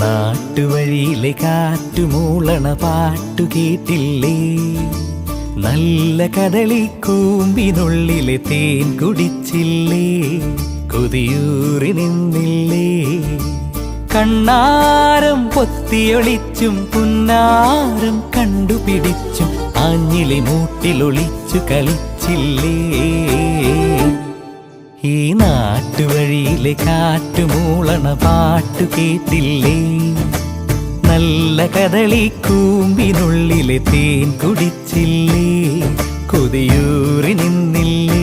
നാട്ടുവഴിയിലെ കാറ്റുമൂളണ പാട്ടു കേട്ടില്ലേ? നല്ല കദളിക്കൂമ്പിനുള്ളിലെ തേൻ കുടിച്ചില്ലേ? കൊതിയൂറി നിന്നില്ലേ? കണ്ണാരം പൊത്തിയൊളിച്ചും പുന്നാരം കണ്ടുപിടിച്ചും ആഞ്ഞിലി മൂട്ടിലൊളിച്ചു കളിച്ചില്ലേ? ഈ നാട്ടുവഴിയിലെ കാറ്റുമൂളണ പാട്ടു കേട്ടില്ലേ? നല്ല കദളിക്കൂമ്പിനുള്ളിലെ തേൻ കുടിച്ചില്ലേ? കൊതിയൂറി നിന്നില്ലേ?